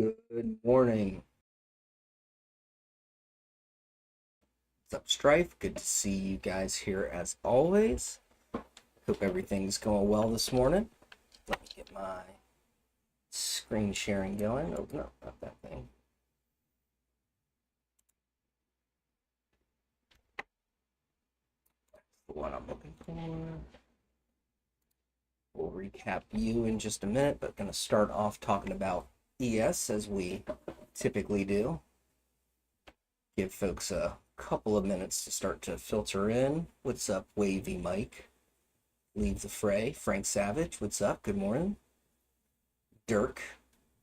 Good morning. What's up, Strife? Good to see you guys here as always. Hope everything's going well this morning. Let me get my screen sharing going. Oh, no, not that thing. That's the one I'm looking for. We'll recap you in just a minute, but going to start off talking about ES as we typically do. Give folks a couple of minutes to start to filter in. What's up, Wavy Mike? Leave the fray. Frank Savage, what's up? Good morning. Dirk,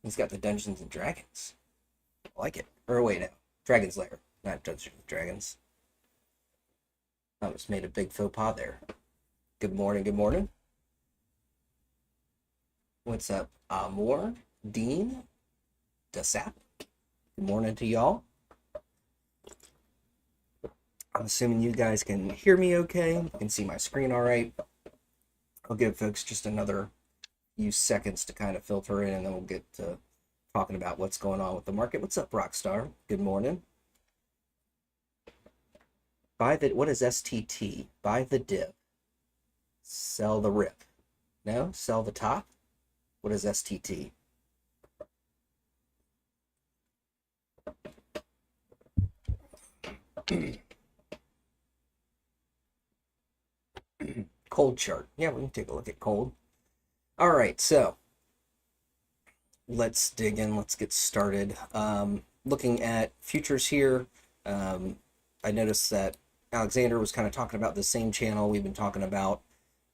he's got the Dungeons and Dragons. I like it. Or wait, no, Dragon's Lair, not Dungeons and Dragons. I just made a big faux pas there. Good morning, good morning. What's up, Amor, Dean, Desap? Good morning to y'all. I'm assuming you guys can hear me okay. You can see my screen all right. I'll give folks just another few seconds to kind of filter in, and then we'll get to talking about what's going on with the market. What's up, Rockstar? Good morning. What is STT? Buy the dip. Sell the rip. No? Sell the top? What is STT? Cold chart. Yeah, we can take a look at cold. All right, so let's dig in. Let's get started. Looking at futures here, I noticed that Alexander was kind of talking about the same channel we've been talking about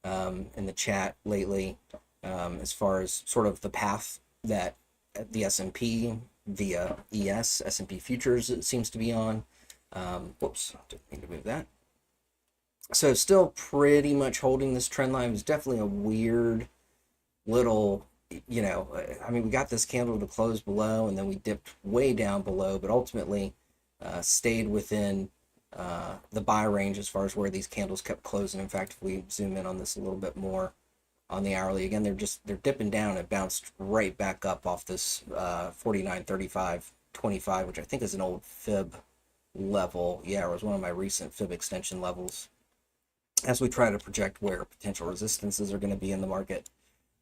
in the chat lately, as far as sort of the path that the S&P via ES, S&P futures, it seems to be on. Whoops, didn't mean to move that. So still pretty much holding this trend line. It was definitely a weird little, I mean, we got this candle to close below, and then we dipped way down below, but ultimately stayed within the buy range as far as where these candles kept closing. In fact, if we zoom in on this a little bit more on the hourly, again, they're dipping down. It bounced right back up off this 49.35.25, which I think is an old fib level. Yeah, it was one of my recent fib extension levels, as we try to project where potential resistances are going to be in the market.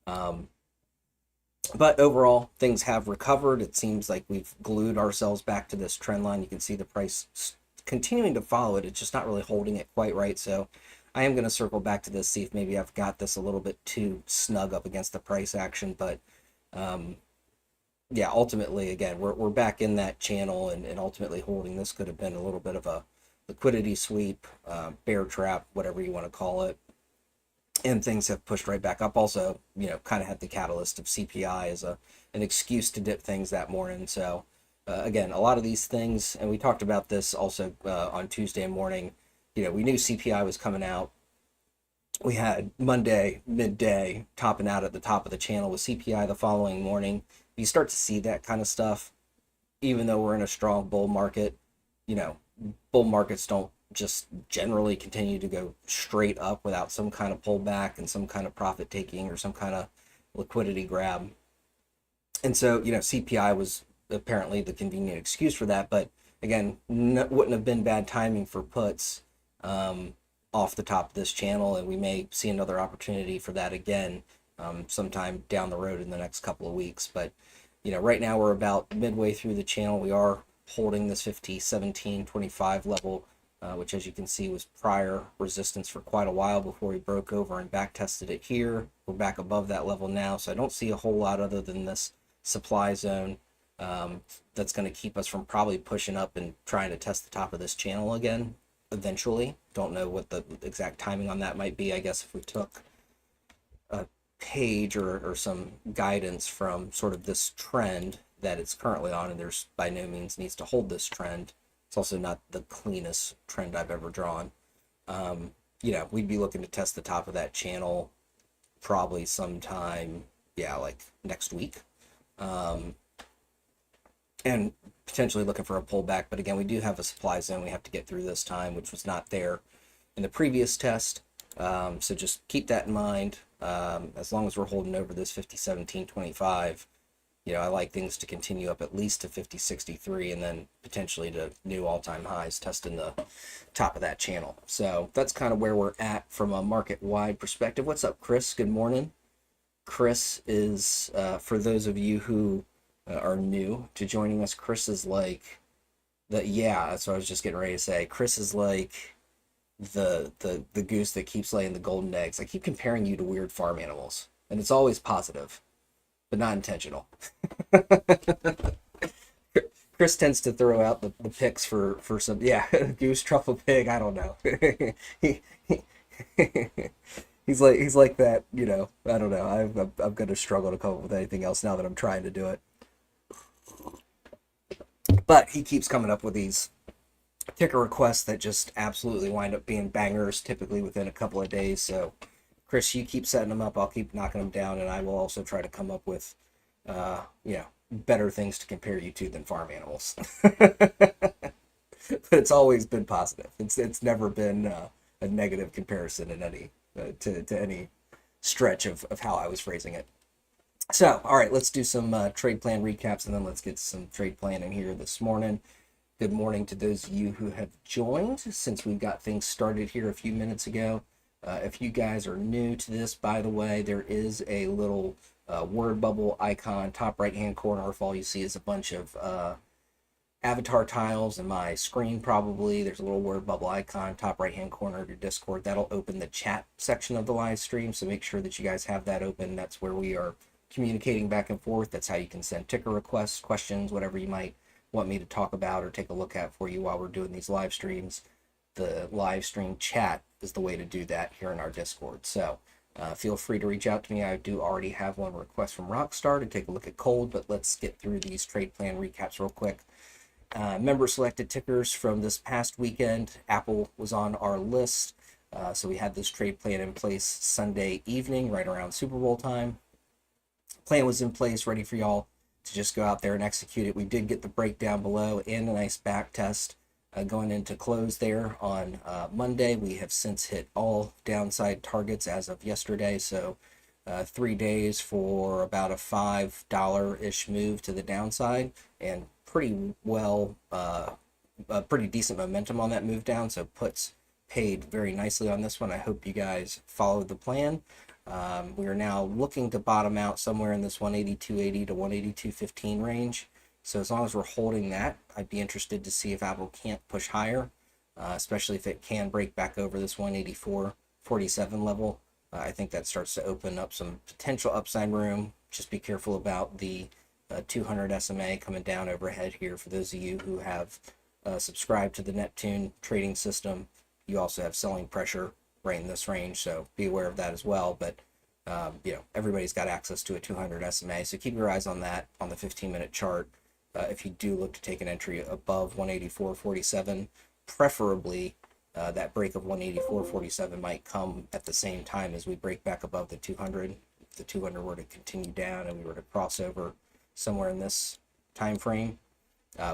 But overall, things have recovered. It seems like we've glued ourselves back to this trend line. You can see the price continuing to follow it. It's just not really holding it quite right. So I am going to circle back to this, see if maybe I've got this a little bit too snug up against the price action. But yeah, ultimately, again, we're back in that channel, and ultimately holding this could have been a little bit of a liquidity sweep, bear trap, whatever you want to call it. And things have pushed right back up. Also, kind of had the catalyst of CPI as an excuse to dip things that morning. So again, a lot of these things, and we talked about this also on Tuesday morning, we knew CPI was coming out. We had Monday midday topping out at the top of the channel with CPI the following morning. You start to see that kind of stuff, even though we're in a strong bull market. Bull markets don't just generally continue to go straight up without some kind of pullback and some kind of profit taking or some kind of liquidity grab. And so, CPI was apparently the convenient excuse for that. But again, wouldn't have been bad timing for puts off the top of this channel. And we may see another opportunity for that again sometime down the road in the next couple of weeks. But, right now we're about midway through the channel. We are holding this 50.1725 level, which, as you can see, was prior resistance for quite a while before we broke over and back tested it here. We're back above that level now, so I don't see a whole lot other than this supply zone that's going to keep us from probably pushing up and trying to test the top of this channel again eventually. Don't know what the exact timing on that might be. I guess if we took a page or some guidance from sort of this trend that it's currently on, and there's by no means needs to hold this trend. It's also not the cleanest trend I've ever drawn. We'd be looking to test the top of that channel probably sometime, like next week. And potentially looking for a pullback. But again, we do have a supply zone we have to get through this time, which was not there in the previous test. So just keep that in mind. As long as we're holding over this 50.1725, I like things to continue up at least to 5063 and then potentially to new all-time highs, testing the top of that channel. So that's kind of where we're at from a market-wide perspective. What's up, Chris? Good morning. Chris is, for those of you who are new to joining us, Chris is like that's what I was just getting ready to say. Chris is like the goose that keeps laying the golden eggs. I keep comparing you to weird farm animals, and it's always positive, but not intentional. Chris tends to throw out the picks for some goose truffle pig. I don't know. he, he's like that. I don't know. I'm gonna struggle to come up with anything else now that I'm trying to do it. But he keeps coming up with these ticker requests that just absolutely wind up being bangers, typically within a couple of days. So, Chris, you keep setting them up. I'll keep knocking them down, and I will also try to come up with, better things to compare you to than farm animals. But it's always been positive. It's never been a negative comparison in any to any stretch of how I was phrasing it. So, all right, let's do some trade plan recaps, and then let's get some trade planning here this morning. Good morning to those of you who have joined since we got things started here a few minutes ago. If you guys are new to this, by the way, there is a little word bubble icon, top right-hand corner. If all you see is a bunch of avatar tiles in my screen, probably there's a little word bubble icon, top right-hand corner of your Discord. That'll open the chat section of the live stream, so make sure that you guys have that open. That's where we are communicating back and forth. That's how you can send ticker requests, questions, whatever you might want me to talk about or take a look at for you while we're doing these live streams. The live stream chat is the way to do that here in our Discord. So feel free to reach out to me. I do already have one request from Rockstar to take a look at cold, but let's get through these trade plan recaps real quick. Member selected tickers from this past weekend. Apple was on our list. So we had this trade plan in place Sunday evening, right around Super Bowl time. Plan was in place, ready for y'all to just go out there and execute it. We did get the breakdown below and a nice back test going into close there on Monday. We have since hit all downside targets as of yesterday. So 3 days for about a $5-ish move to the downside, and pretty well, pretty decent momentum on that move down. So puts paid very nicely on this one. I hope you guys followed the plan. We are now looking to bottom out somewhere in this 182.80 to 182.15 range. So as long as we're holding that, I'd be interested to see if Apple can't push higher, especially if it can break back over this 184.47 level. I think that starts to open up some potential upside room. Just be careful about the 200 SMA coming down overhead here. For those of you who have subscribed to the Neptune trading system, you also have selling pressure right in this range, so be aware of that as well. But everybody's got access to a 200 SMA, so keep your eyes on that on the 15-minute chart. If you do look to take an entry above 184.47, preferably that break of 184.47 might come at the same time as we break back above the 200. If the 200 were to continue down and we were to cross over somewhere in this time frame,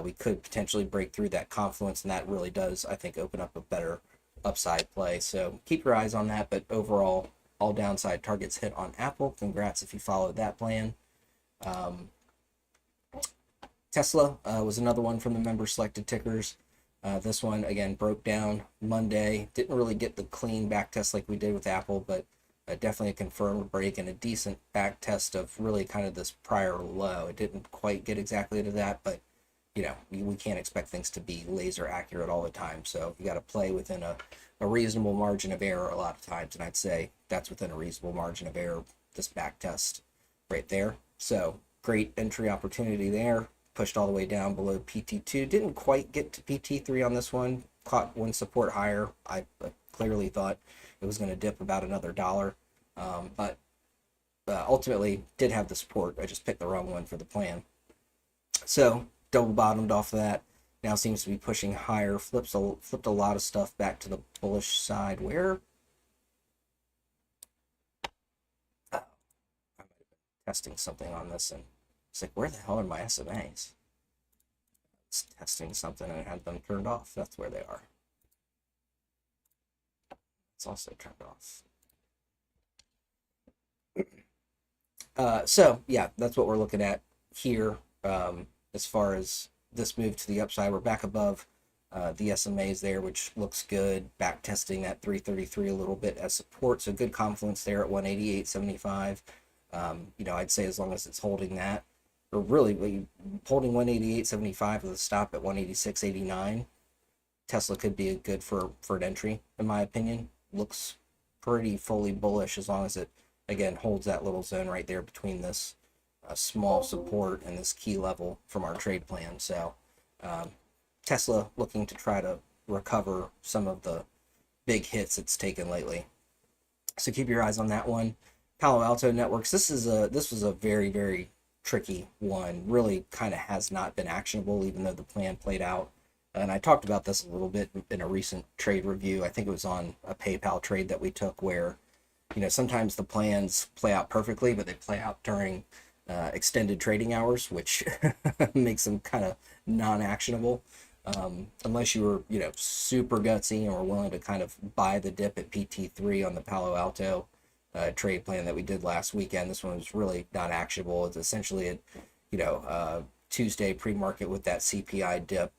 we could potentially break through that confluence, and that really does, I think, open up a better upside play. So keep your eyes on that. But overall, all downside targets hit on Apple. Congrats if you followed that plan. Tesla was another one from the member selected tickers. This one again broke down Monday. Didn't really get the clean back test like we did with Apple, but definitely a confirmed break and a decent back test of really kind of this prior low. It didn't quite get exactly to that, but we can't expect things to be laser accurate all the time. So you got to play within a reasonable margin of error a lot of times, and I'd say that's within a reasonable margin of error, this back test right there. So great entry opportunity there. Pushed all the way down below PT2. Didn't quite get to PT3 on this one. Caught one support higher. I clearly thought it was going to dip about another $1, but ultimately did have the support. I just picked the wrong one for the plan. So double bottomed off of that. Now seems to be pushing higher. Flipped a lot of stuff back to the bullish side. Where I might have been testing something on this, and it's like, where the hell are my SMAs? It's testing something and it had them turned off. That's where they are. It's also turned off. So yeah, that's what we're looking at here as far as this move to the upside. We're back above the SMAs there, which looks good. Back testing that 333 a little bit as support, so good confluence there at 188.75. I'd say as long as it's holding that, or really holding 188.75 with a stop at 186.89, Tesla could be good for an entry, in my opinion. Looks pretty fully bullish as long as it, again, holds that little zone right there between this small support and this key level from our trade plan. So Tesla looking to try to recover some of the big hits it's taken lately. So keep your eyes on that one. Palo Alto Networks. This was a very, very tricky one. Really kind of has not been actionable, even though the plan played out. And I talked about this a little bit in a recent trade review. I think it was on a PayPal trade that we took where, sometimes the plans play out perfectly, but they play out during extended trading hours, which makes them kind of non-actionable. Unless you were, super gutsy and were willing to kind of buy the dip at PT3 on the Palo Alto trade plan that we did last weekend. This one was really not actionable. It's essentially a, Tuesday pre-market with that CPI dip,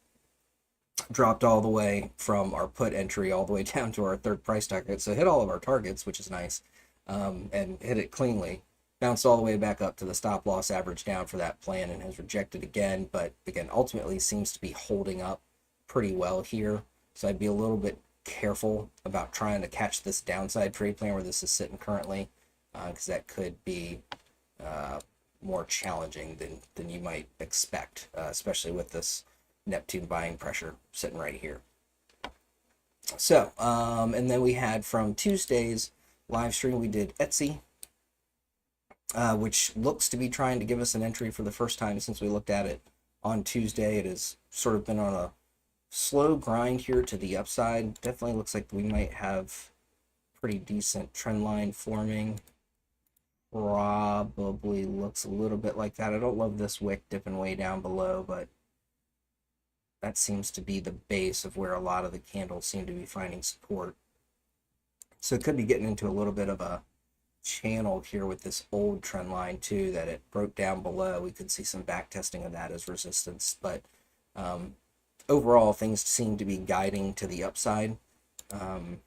dropped all the way from our put entry all the way down to our third price target. So hit all of our targets, which is nice, and hit it cleanly. Bounced all the way back up to the stop loss average down for that plan and has rejected again. But again, ultimately seems to be holding up pretty well here. So I'd be a little bit careful about trying to catch this downside trade plan where this is sitting currently, because that could be more challenging than you might expect, especially with this Neptune buying pressure sitting right here. So, and then we had from Tuesday's live stream, we did Etsy, which looks to be trying to give us an entry for the first time since we looked at it on Tuesday. It has sort of been on a slow grind here to the upside. Definitely looks like we might have pretty decent trend line forming. Probably looks a little bit like that. I don't love this wick dipping way down below, but that seems to be the base of where a lot of the candles seem to be finding support. So it could be getting into a little bit of a channel here with this old trend line too that it broke down below. We could see some back testing of that as resistance, but overall things seem to be guiding to the upside. Let's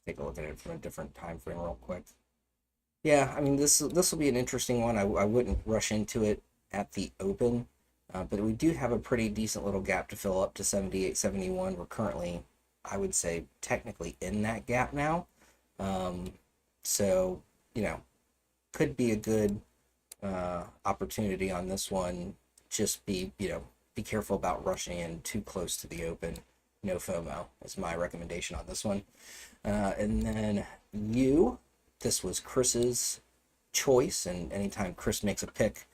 take a look at it from a different time frame real quick. Yeah, I mean, this will be an interesting one. I wouldn't rush into it at the open, but we do have a pretty decent little gap to fill up to 78.71. We're currently, I would say, technically in that gap now. So, could be a good opportunity on this one. Just be careful about rushing in too close to the open. No FOMO is my recommendation on this one. And then this was Chris's choice, and anytime Chris makes a pick,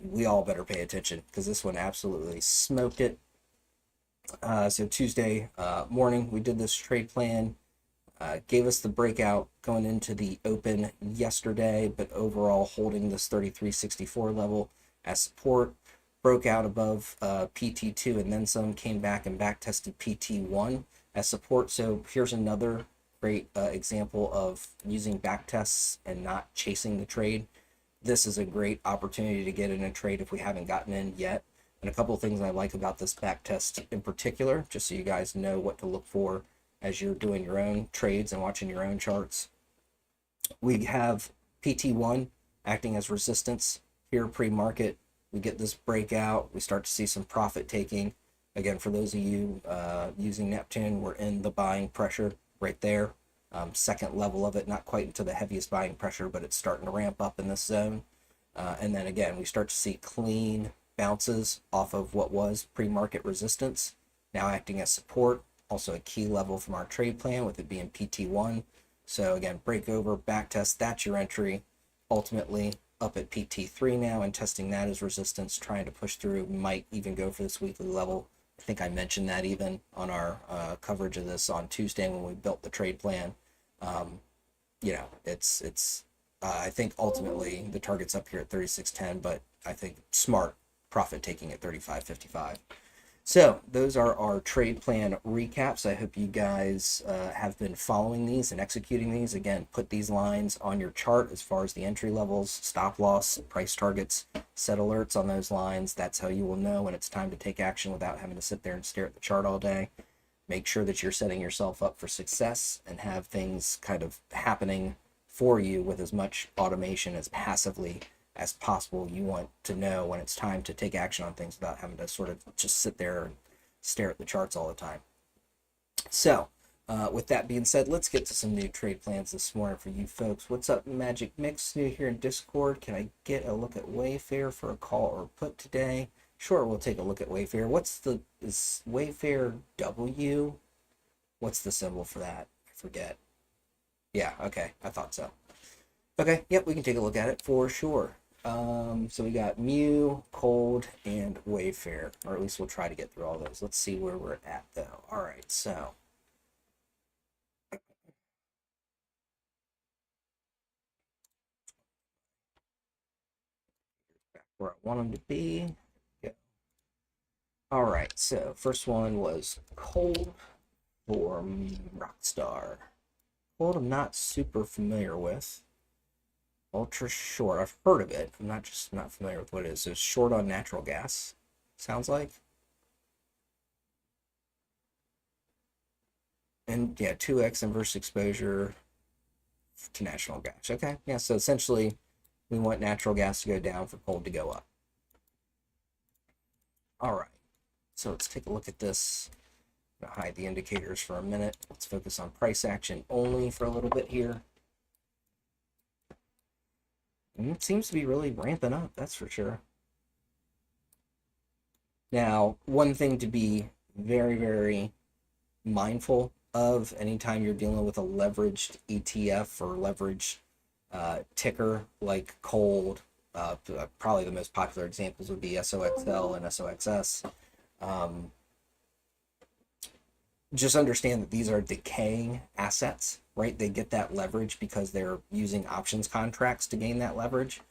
we all better pay attention because this one absolutely smoked it. So Tuesday morning, we did this trade plan. Gave us the breakout going into the open yesterday, but overall holding this 33.64 level as support. Broke out above PT2 and then some, came back and back tested PT1 as support. So here's another great example of using back tests and not chasing the trade. This is a great opportunity to get in a trade if we haven't gotten in yet. And a couple of things I like about this back test in particular, just so you guys know what to look for as you're doing your own trades and watching your own charts. We have PT1 acting as resistance here pre-market. We get this breakout, we start to see some profit taking. Again, for those of you using Neptune, we're in the buying pressure right there. Second level of it, not quite into the heaviest buying pressure, but it's starting to ramp up in this zone. And then again, we start to see clean bounces off of what was pre-market resistance, now acting as support. Also a key level from our trade plan with it being PT1. So again, break over, back test, that's your entry. Ultimately up at PT3 now and testing that as resistance, trying to push through, might even go for this weekly level. I think I mentioned that even on our coverage of this on Tuesday when we built the trade plan. It's I think ultimately the target's up here at 36.10, but I think smart profit taking at 35.55. So those are our trade plan recaps. I hope you guys have been following these and executing these. Again, put these lines on your chart as far as the entry levels, stop loss, price targets, set alerts on those lines. That's how you will know when it's time to take action without having to sit there and stare at the chart all day. Make sure that you're setting yourself up for success and have things kind of happening for you with as much automation as passively as possible. You want to know when it's time to take action on things without having to sort of just sit there and stare at the charts all the time. So with that being said, let's get to some new trade plans this morning for you folks. What's up, Magic Mix? New here in Discord. Can I get a look at Wayfair for a call or put today? Sure, we'll take a look at Wayfair. Is Wayfair W? What's the symbol for that? I forget. Yeah, okay, I thought so. Okay, yep, we can take a look at it for sure. So we got Mew, Cold, and Wayfair, or at least we'll try to get through all those. Let's see where we're at though. All right, so back where I want them to be. Yeah. All right, so first one was Cold for Rockstar. Cold, I'm not super familiar with. Ultra short. I've heard of it. I'm not familiar with what it is. It's short on natural gas. Sounds like. And yeah, 2x inverse exposure to natural gas. Okay. Yeah, so essentially we want natural gas to go down for coal to go up. All right. So let's take a look at this. I'm gonna hide the indicators for a minute. Let's focus on price action only for a little bit here. And it seems to be really ramping up, that's for sure. Now, one thing to be very, very mindful of anytime you're dealing with a leveraged ETF or leveraged ticker like Cold, probably the most popular examples would be SOXL and SOXS. Just understand that these are decaying assets, right? They get that leverage because they're using options contracts to gain that leverage.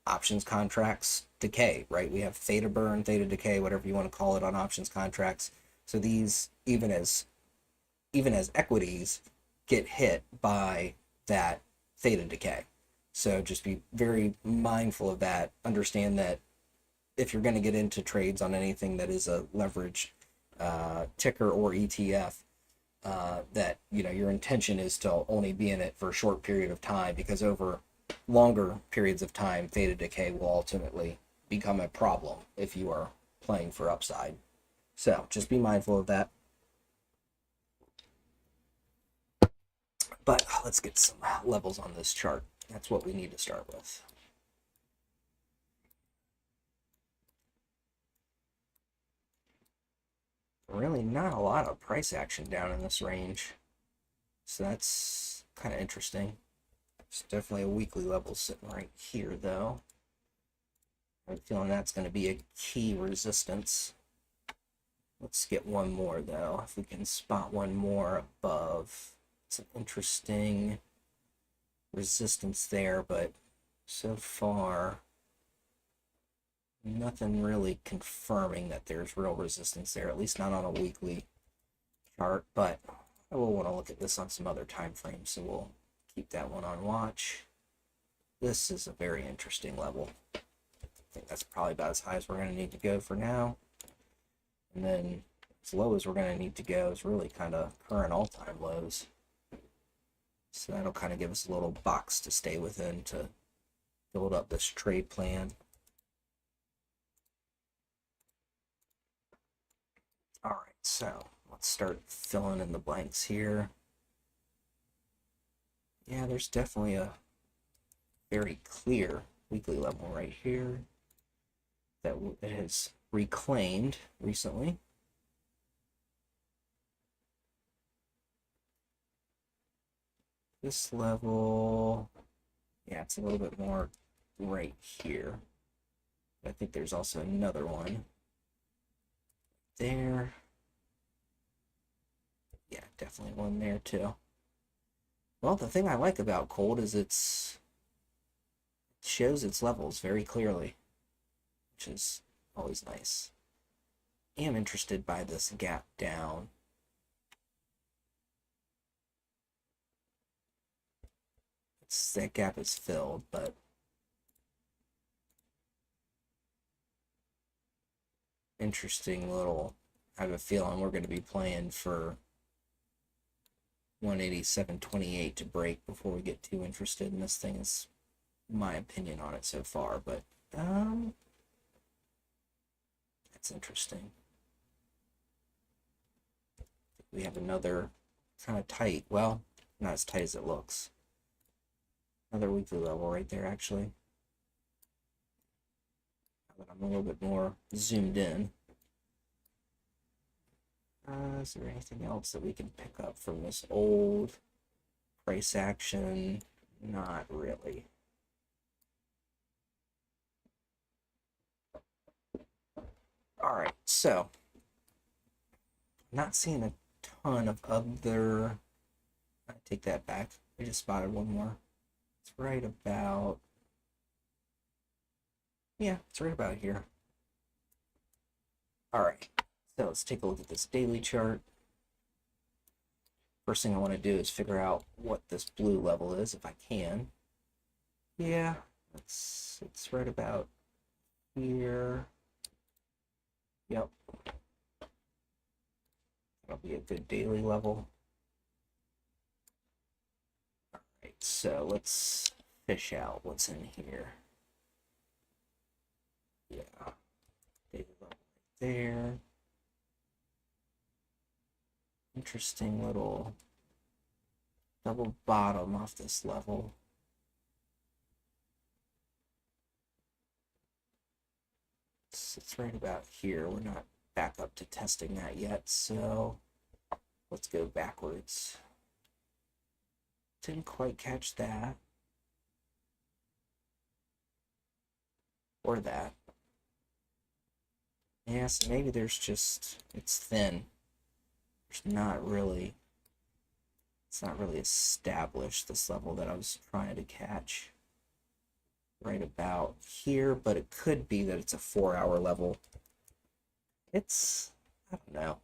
Options contracts decay, right? We have theta burn, theta decay, whatever you want to call it on options contracts. So these, even as equities, get hit by that theta decay. So just be very mindful of that. Understand that if you're going to get into trades on anything that is a leverage ticker or ETF, that your intention is to only be in it for a short period of time, because over longer periods of time, theta decay will ultimately become a problem if you are playing for upside. So just be mindful of that. But let's get some levels on this chart. That's what we need to start with. Really not a lot of price action down in this range. So that's kind of interesting. It's definitely a weekly level sitting right here, though. I'm feeling that's going to be a key resistance. Let's get one more, though. If we can spot one more above. It's an interesting resistance there, but so far nothing really confirming that there's real resistance there, at least not on a weekly chart. But I will want to look at this on some other time frames, so we'll keep that one on watch. This is a very interesting level. I think that's probably about as high as we're going to need to go for now. And then as low as we're going to need to go is really kind of current all-time lows. So that'll kind of give us a little box to stay within to build up this trade plan. All right, so let's start filling in the blanks here. Yeah, there's definitely a very clear weekly level right here that it has reclaimed recently. This level, yeah, it's a little bit more right here. I think there's also another one there. Yeah, definitely one there too. Well, the thing I like about Cold is it shows its levels very clearly, which is always nice. am interested by this gap down. That gap is filled, but interesting little. I have a feeling we're going to be playing for 187.28 to break before we get too interested in this thing. Is my opinion on it so far, but that's interesting. We have another kind of tight, well, not as tight as it looks. Another weekly level right there, actually. Now that I'm a little bit more zoomed in. Is there anything else that we can pick up from this old price action? Not really. All right, so not seeing a ton of other. I take that back. I just spotted one more. It's right about. Yeah, it's right about here. All right, so let's take a look at this daily chart. First thing I want to do is figure out what this blue level is, if I can. Yeah, it's right about here. Yep. That'll be a good daily level. All right, so let's fish out what's in here. Yeah, daily level right there. Interesting little double bottom off this level. It's right about here. We're not back up to testing that yet, so let's go backwards. Didn't quite catch that. Or that. Yeah, so maybe there's just, it's thin. There's not really, it's not really established, this level that I was trying to catch. Right about here, but it could be that it's a 4-hour level. It's, I don't know.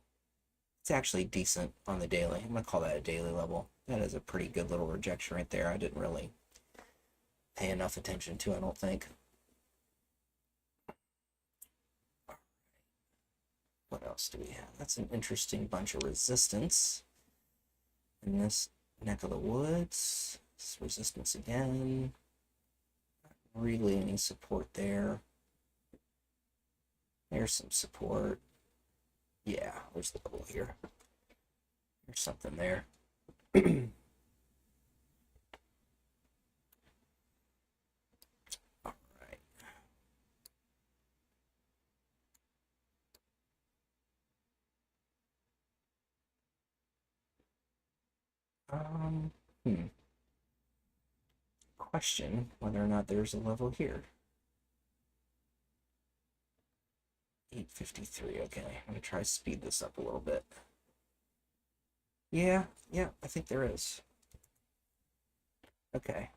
It's actually decent on the daily. I'm going to call that a daily level. That is a pretty good little rejection right there. I didn't really pay enough attention to, I don't think. What else do we have? That's an interesting bunch of resistance in this neck of the woods. This resistance again. Not really any support there. There's some support. Yeah, there's the level here. There's something there. All right. Question whether or not there's a level here. 853. Okay, I'm gonna try to speed this up a little bit. Yeah, I think there is. Okay.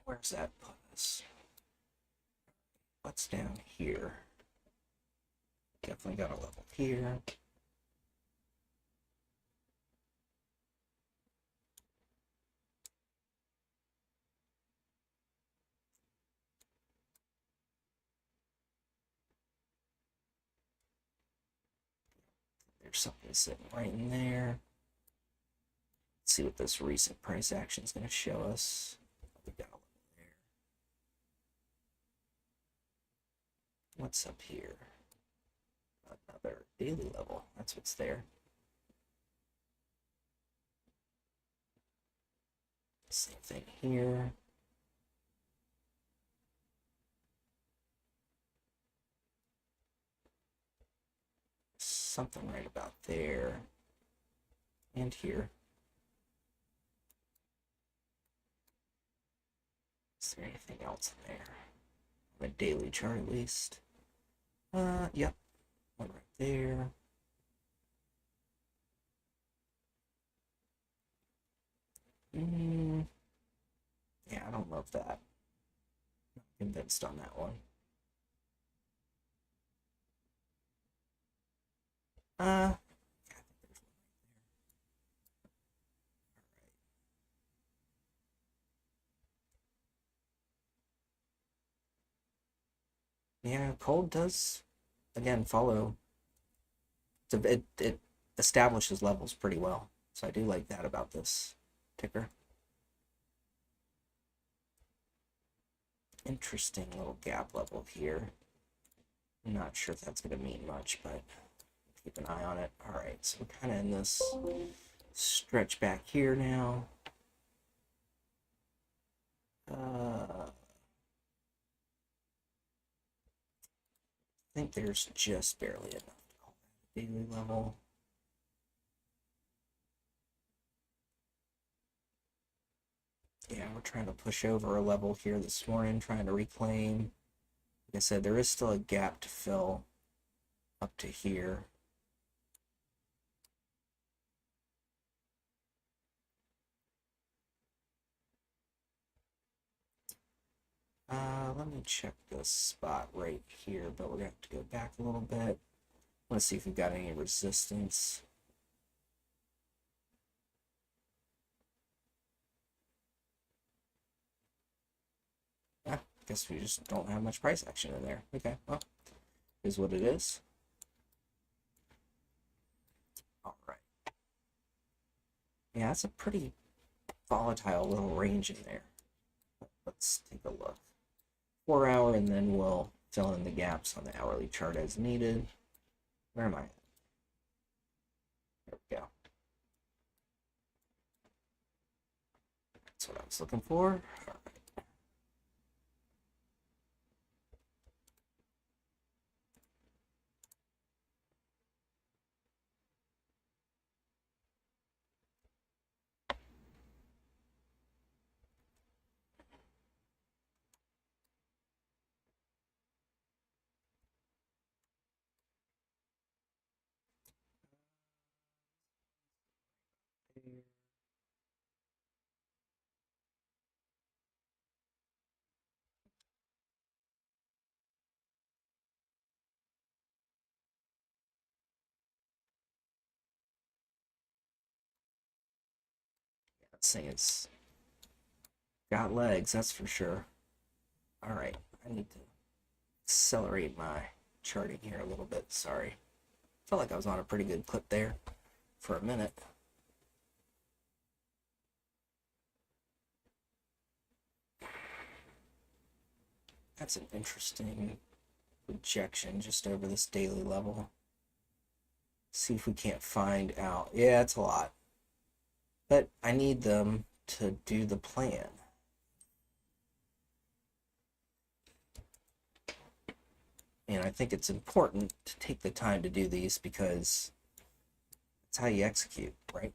Where's that put us? What's down here? Definitely got a level here. There's something sitting right in there. Let's see what this recent price action is going to show us. We got a level there. What's up here? Another daily level. That's what's there. Same thing here. Something right about there. And here. Is there anything else in there? On a daily chart at least. Yep. One right there. Yeah, I don't love that. Not convinced on that one. Uh, yeah, cold does again follow. It establishes levels pretty well, so I do like that about this ticker. Interesting little gap level here. I'm not sure if that's going to mean much, but keep an eye on it. All right, so we're kind of in this stretch back here now. I think there's just barely enough to call that a daily level. Yeah, we're trying to push over a level here this morning, trying to reclaim. Like I said, there is still a gap to fill up to here. Let me check this spot right here, but we're gonna have to go back a little bit. Let's see if we've got any resistance. Ah, guess we just don't have much price action in there. Okay, well, is what it is. All right. Yeah, that's a pretty volatile little range in there. Let's take a look. 4 hour, and then we'll fill in the gaps on the hourly chart as needed. Where am I? There we go. That's what I was looking for. All right. That thing has got legs, that's for sure. All right, I need to accelerate my charting here a little bit. Sorry. Felt like I was on a pretty good clip there for a minute. That's an interesting rejection just over this daily level. See if we can't find out. Yeah, it's a lot. But I need them to do the plan. And I think it's important to take the time to do these because that's how you execute, right?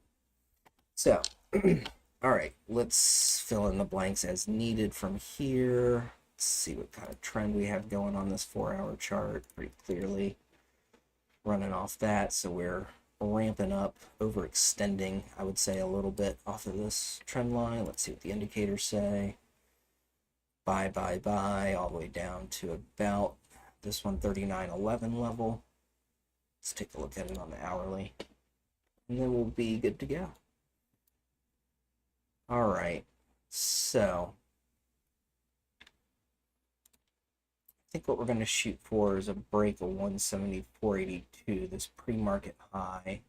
So, all right, let's fill in the blanks as needed from here. Let's see what kind of trend we have going on this 4-hour chart pretty clearly. Running off that, so we're ramping up, overextending, I would say, a little bit off of this trend line. Let's see what the indicators say. Buy, buy, buy, all the way down to about this 139.11 level. Let's take a look at it on the hourly, and then we'll be good to go. All right, so I think what we're going to shoot for is a break of 174.82, this pre-market high.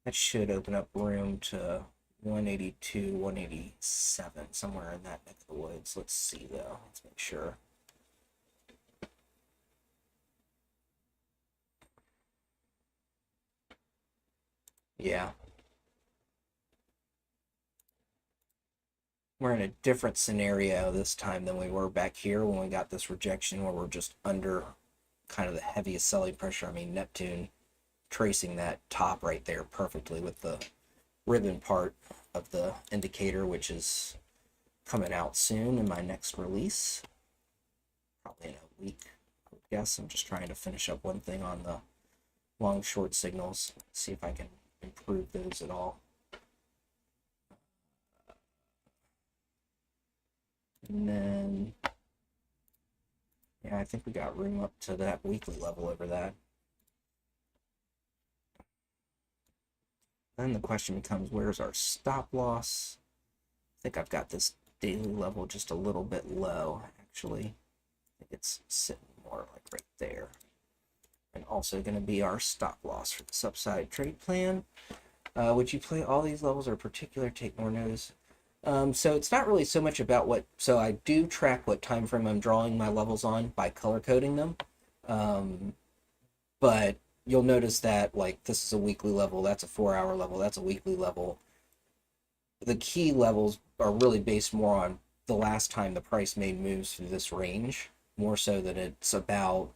That should open up room to 182, 187, somewhere in that neck of the woods. Let's see, though. Let's make sure. Yeah. We're in a different scenario this time than we were back here when we got this rejection where we're just under kind of the heaviest selling pressure. I mean, Neptune tracing that top right there perfectly with the ribbon part of the indicator, which is coming out soon in my next release, probably in a week, I would guess. I'm just trying to finish up one thing on the long short signals, see if I can improve those at all. And then, yeah, I think we got room up to that weekly level over that. Then the question becomes, where's our stop loss? I think I've got this daily level just a little bit low, actually. I think it's sitting more like right there. And also going to be our stop loss for this upside trade plan. Would you play all these levels or particular? Take more notice. So it's not really so much about what. So I do track what time frame I'm drawing my levels on by color coding them. But you'll notice that like this is a weekly level, that's a 4-hour level, that's a weekly level. The key levels are really based more on the last time the price made moves through this range, more so than it's about,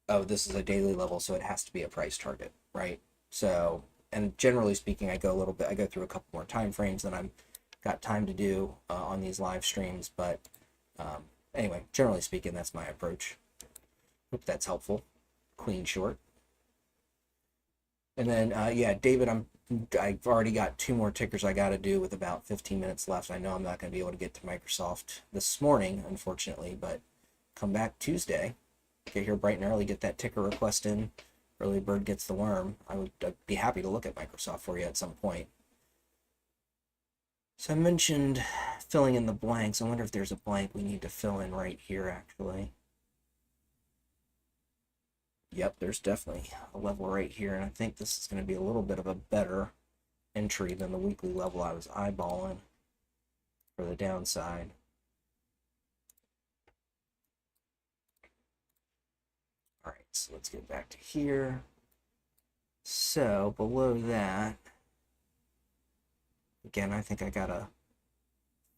oh, this is a daily level, so it has to be a price target, right? So, and generally speaking, I go through a couple more time frames than I've got time to do on these live streams. But anyway, generally speaking, that's my approach. Hope that's helpful. Queen short. And then, yeah, David, I've already got 2 more tickers I got to do with about 15 minutes left. I know I'm not going to be able to get to Microsoft this morning, unfortunately, but come back Tuesday, get here bright and early, get that ticker request in. Early bird gets the worm. I'd be happy to look at Microsoft for you at some point. So I mentioned filling in the blanks. I wonder if there's a blank we need to fill in right here, actually. Yep, there's definitely a level right here, and I think this is going to be a little bit of a better entry than the weekly level I was eyeballing for the downside. All right, so let's get back to here. So below that, again, I think I gotta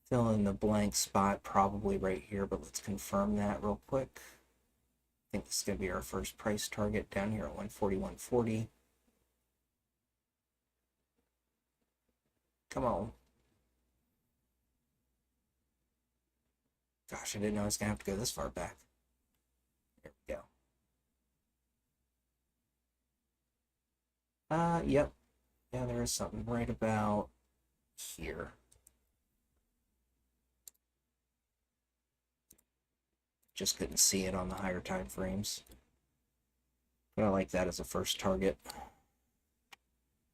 fill in the blank spot probably right here, but let's confirm that real quick. I think this is going to be our first price target down here at 141.40. Come on. Gosh, I didn't know I was going to have to go this far back. There we go. Yep. Yeah, there is something right about here. Just couldn't see it on the higher time frames. But I like that as a first target.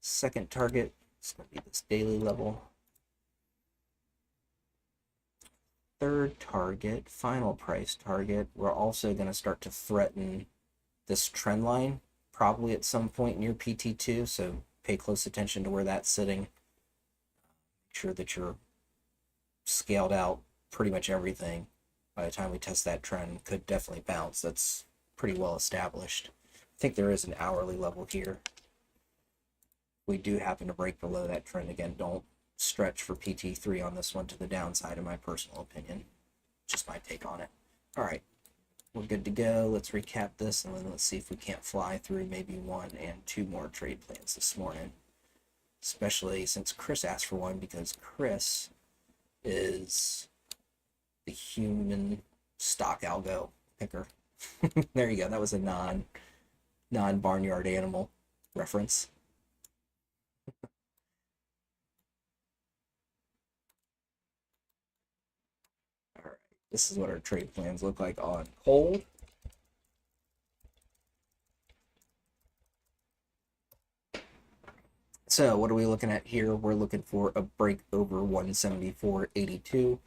Second target is going to be this daily level. Third target, final price target, we're also going to start to threaten this trend line probably at some point near PT2, so pay close attention to where that's sitting. Make sure that you're scaled out pretty much everything. By the time we test that trend, could definitely bounce. That's pretty well established. I think there is an hourly level here. We do happen to break below that trend again. Don't stretch for PT3 on this one to the downside, in my personal opinion. Just my take on it. All right, we're good to go. Let's recap this, and then let's see if we can't fly through maybe 1 and 2 more trade plans this morning. Especially since Chris asked for one, because Chris is the human stock algo picker. There you go. That was a non-barnyard animal reference. All right. This is what our trade plans look like on hold. So what are we looking at here? We're looking for a break over 174.82.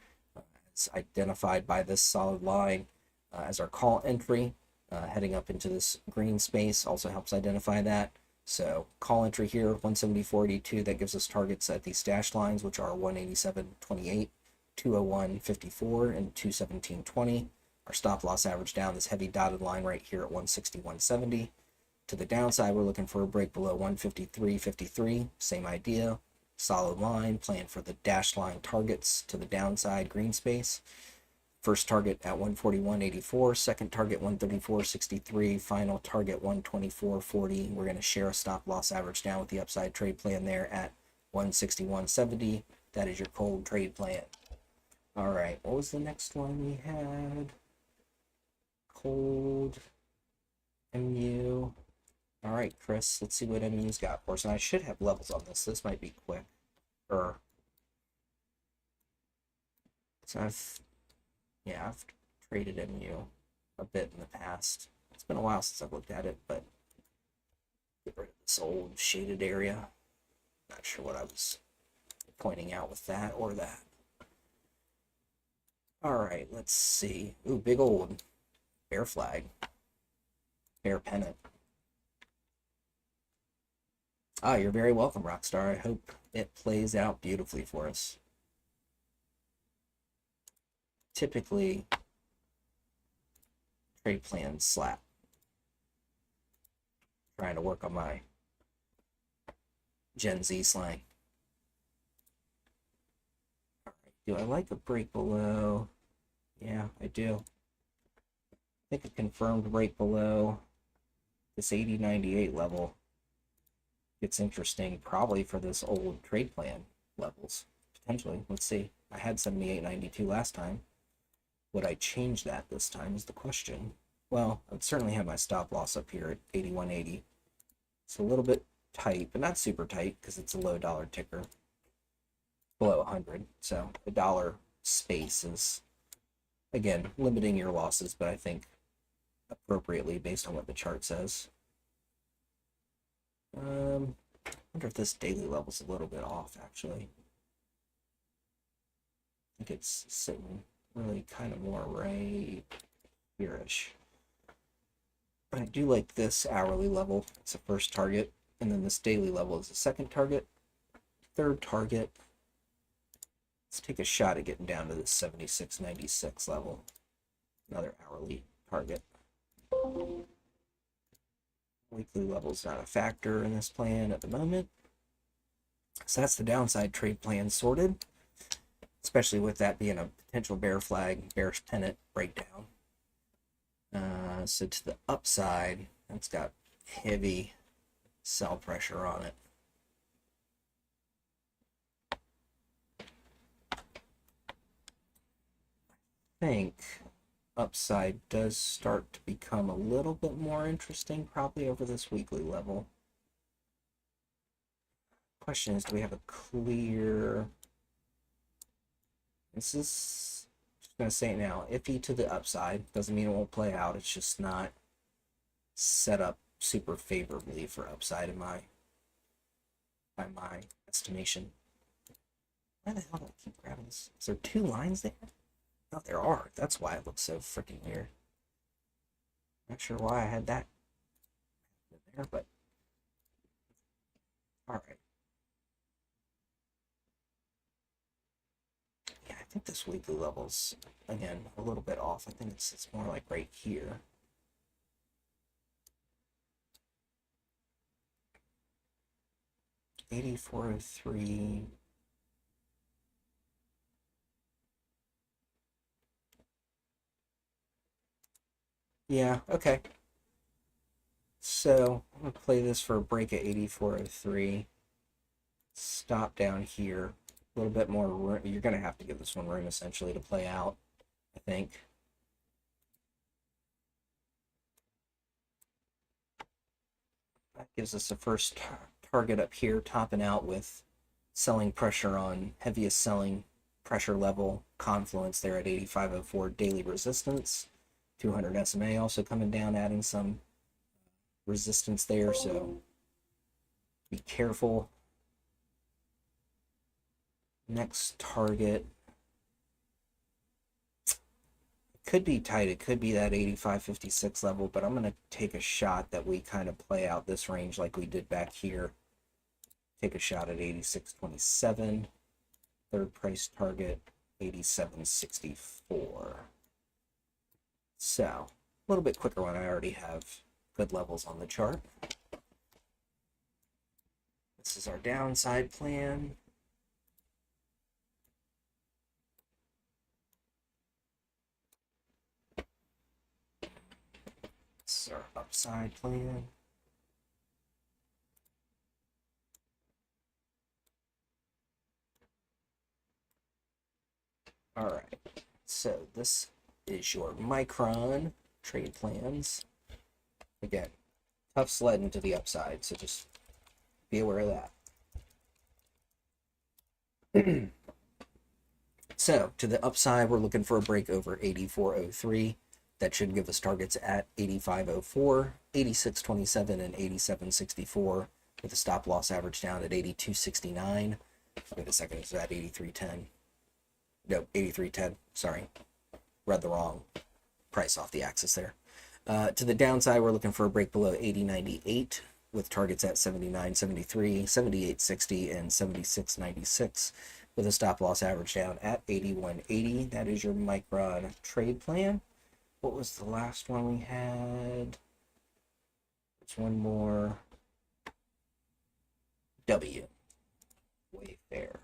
It's identified by this solid line as our call entry. Heading up into this green space also helps identify that. So call entry here, 174.82. That gives us targets at these dashed lines, which are 187.28, 201.54, and 217.20. Our stop loss average down, this heavy dotted line right here at 161.70. To the downside, we're looking for a break below 153.53. Same idea. Solid line, plan for the dashed line targets to the downside, green space. First target at 141.84, second target 134.63, final target 124.40. We're going to share a stop loss average down with the upside trade plan there at 161.70. That is your cold trade plan. All right, what was the next one we had? Cold MU. All right, Chris, let's see what MU's got for us. And I should have levels on this. This might be quick. So I've traded MU a bit in the past. It's been a while since I've looked at it, but get rid of this old shaded area. Not sure what I was pointing out with that or that. All right, let's see. Ooh, big old bear flag. Bear pennant. Ah, you're very welcome, Rockstar. I hope it plays out beautifully for us. Typically, trade plans slap. Trying to work on my Gen Z slang. All right, do I like a break below? Yeah, I do. I think a confirmed break below this 80.98 level gets interesting, probably for this old trade plan levels. Potentially. Let's see. I had 78.92 last time. Would I change that this time is the question. Well, I'd certainly have my stop loss up here at 81.80. It's a little bit tight, but not super tight because it's a low dollar ticker. Below 100. So a dollar space is, again, limiting your losses, but I think appropriately based on what the chart says. I wonder if this daily level's a little bit off, actually. I think it's sitting really kind of more right here-ish. But I do like this hourly level. It's a first target, and then this daily level is a second target. Third target. Let's take a shot at getting down to this 76.96 level. Another hourly target. Weekly level's not a factor in this plan at the moment. So that's the downside trade plan sorted, especially with that being a potential bear flag, bearish pennant breakdown. So to the upside, that's got heavy sell pressure on it. I think upside does start to become a little bit more interesting, probably over this weekly level. Question is, do we have a clear... This is, just going to say it now, iffy to the upside. Doesn't mean it won't play out. It's just not set up super favorably for upside in by my estimation. Why the hell do I keep grabbing this? Is there two lines there? Oh, there are. That's why it looks so freaking weird. Not sure why I had that there, but all right. Yeah, I think this weekly level's, again, a little bit off. I think it's more like right here. $84.03. Yeah, okay. So I'm gonna play this for a break at 84.03. Stop down here. A little bit more room. You're gonna have to give this one room essentially to play out, I think. That gives us a first target up here, topping out with selling pressure on heaviest selling pressure level confluence there at 85.04 daily resistance. 200 SMA also coming down, adding some resistance there, so be careful. Next target could be tight. It could be that 85.56 level, but I'm going to take a shot that we kind of play out this range like we did back here. Take a shot at 86.27. Third price target, 87.64. So, a little bit quicker one. I already have good levels on the chart. This is our downside plan. This is our upside plan. All right, so this is your micron trade plans. Again, tough sledding to the upside, so just be aware of that. So to the upside, we're looking for a break over 84.03. That should give us targets at 85.04, 86.27, and 87.64. with a stop loss average down at 82.69. Wait a second, is that 83.10? No, 83.10. Sorry, read the wrong price off the axis there. To the downside, we're looking for a break below 80.98 with targets at 79.73, 78.60, and 76.96 with a stop loss average down at 81.80. That is your Micron trade plan. What was the last one we had? There's one more. W. Wayfair.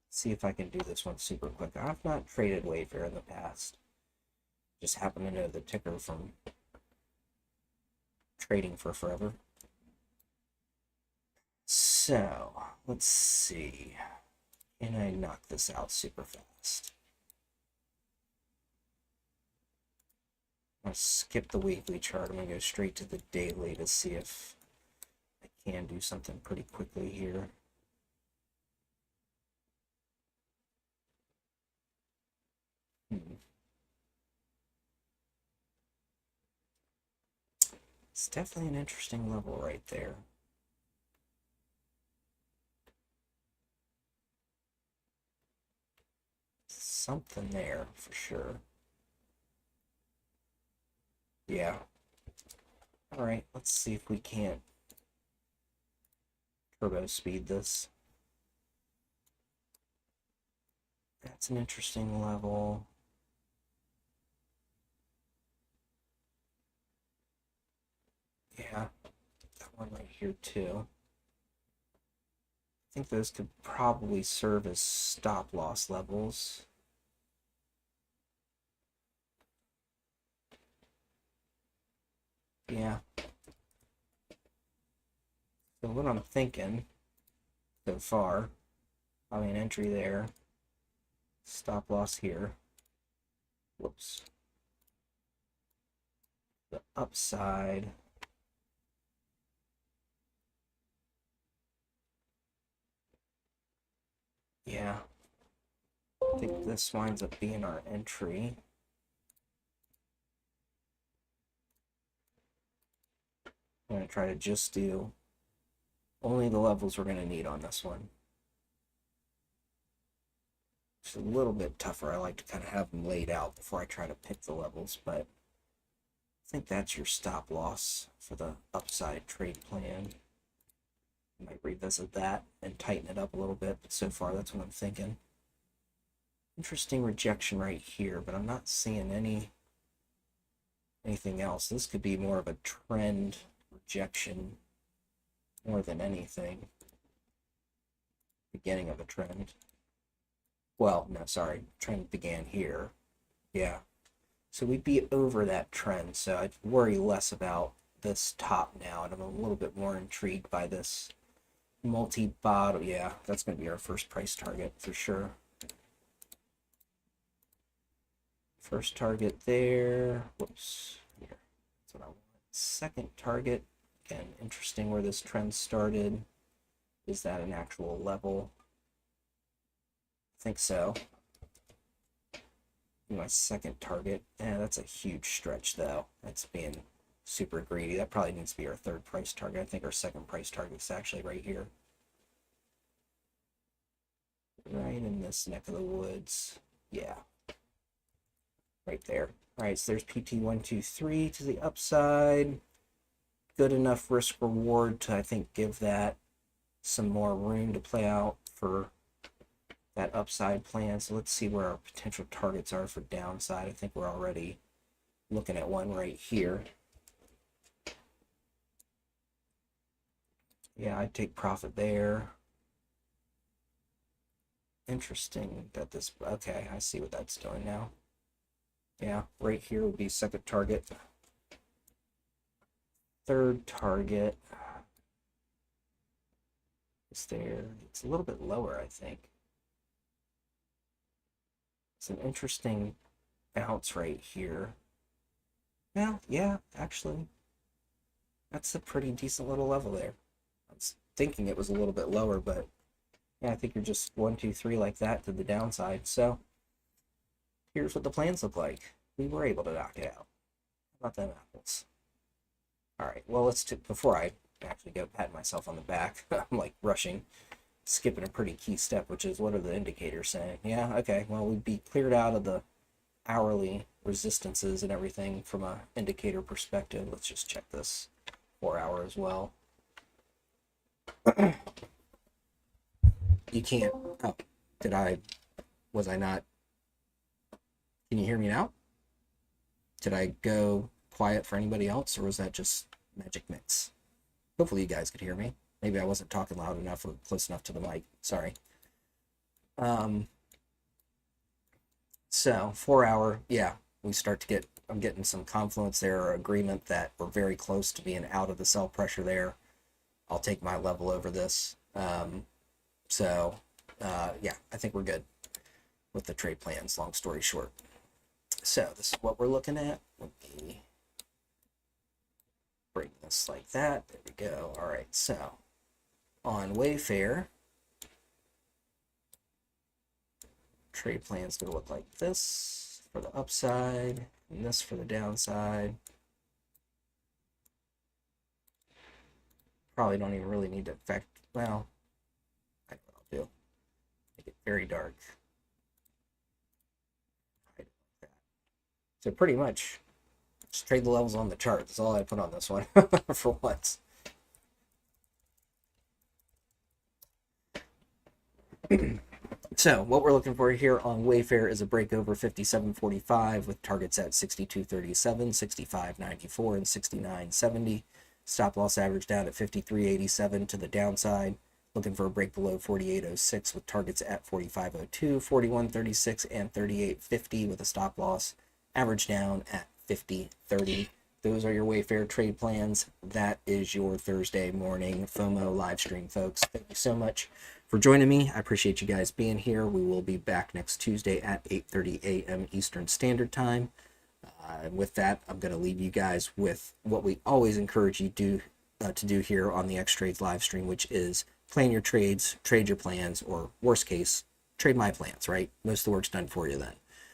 See if I can do this one super quick. I've not traded Wayfair in the past. Just happen to know the ticker from trading for forever. So, let's see. Can I knock this out super fast? I'm going to skip the weekly chart. I'm going to go straight to the daily to see if I can do something pretty quickly here. It's definitely an interesting level right there. Something there for sure. Yeah. All right, let's see if we can't turbo speed this. That's an interesting level. Yeah, that one right here too. I think those could probably serve as stop loss levels. Yeah. So what I'm thinking so far, probably an entry there, stop loss here. Whoops. The upside. Yeah. I think this winds up being our entry. I'm going to try to just do only the levels we're going to need on this one. It's a little bit tougher. I like to kind of have them laid out before I try to pick the levels, but I think that's your stop loss for the upside trade plan. I might revisit that and tighten it up a little bit, but so far that's what I'm thinking. Interesting rejection right here, but I'm not seeing anything else. This could be more of a trend rejection more than anything. Beginning of a trend. Well, no, sorry. Trend began here. Yeah. So we'd be over that trend, so I'd worry less about this top now, and I'm a little bit more intrigued by this multi-bottom. Yeah, that's going to be our first price target for sure. First target there. Whoops. Here. That's what I want. Second target. Again, interesting where this trend started. Is that an actual level? I think so. My second target. That's a huge stretch though. That's being super greedy. That probably needs to be our third price target. I think our second price target is actually right here. Right in this neck of the woods. Yeah. Right there. Alright, so there's PT123 to the upside. Good enough risk reward to, I think, give that some more room to play out for that upside plan. So let's see where our potential targets are for downside. I think we're already looking at one right here. Yeah, I'd take profit there. Interesting that this, okay, I see what that's doing now. Yeah, right here would be second target. Third target is there. It's a little bit lower, I think. It's an interesting bounce right here. Well, yeah, actually, that's a pretty decent little level there. I was thinking it was a little bit lower, but yeah, I think you're just 1, 2, 3 like that to the downside. So here's what the plans look like. We were able to knock it out. How about them apples? All right, well, let's before I actually go pat myself on the back. I'm like rushing, skipping a pretty key step, which is what are the indicators saying? Yeah, okay, well, we'd be cleared out of the hourly resistances and everything from a indicator perspective. Let's just check this 4-hour as well. You can't, oh, was I not, can you hear me now? Did I go quiet for anybody else, or was that just magic mix? Hopefully you guys could hear me. Maybe I wasn't talking loud enough or close enough to the mic. Sorry. So 4-hour, yeah, I'm getting some confluence there, or agreement that we're very close to being out of the sell pressure there. I'll take my level over this. Yeah, I think we're good with the trade plans, long story short. So this is what we're looking at. Let me bring this like that. There we go. All right, so on Wayfair, trade plan's going to look like this for the upside and this for the downside. Probably don't even really need to affect, well, I know what I'll do. Make it very dark. So pretty much just trade the levels on the chart. That's all I put on this one for once. So what we're looking for here on Wayfair is a break over 57.45 with targets at 62.37, 65.94, and 69.70. Stop loss average down at 53.87 to the downside. Looking for a break below 48.06 with targets at 45.02, 41.36, and 38.50 with a stop loss average down at 50.30. Those are your Wayfair trade plans. That is your Thursday morning FOMO live stream, folks. Thank you so much for joining me. I appreciate you guys being here. We will be back next Tuesday at 8:30 a.m. Eastern Standard Time. And with that, I'm going to leave you guys with what we always encourage you to do here on the Xtrades live stream, which is plan your trades, trade your plans, or worst case, trade my plans, right? Most of the work's done for you then.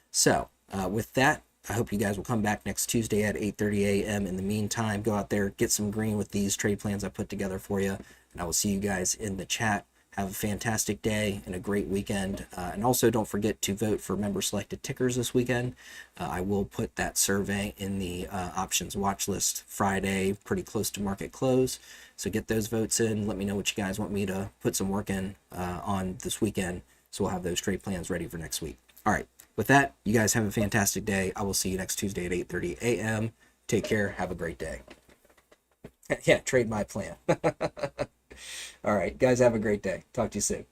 So with that, I hope you guys will come back next Tuesday at 8:30 a.m. In the meantime, go out there, get some green with these trade plans I put together for you, and I will see you guys in the chat. Have a fantastic day and a great weekend. And also don't forget to vote for member selected tickers this weekend. I will put that survey in the options watch list Friday, pretty close to market close. So get those votes in. Let me know what you guys want me to put some work in on this weekend. So we'll have those trade plans ready for next week. All right. With that, you guys have a fantastic day. I will see you next Tuesday at 8:30 a.m. Take care. Have a great day. Yeah, trade my plan. All right, guys, have a great day. Talk to you soon.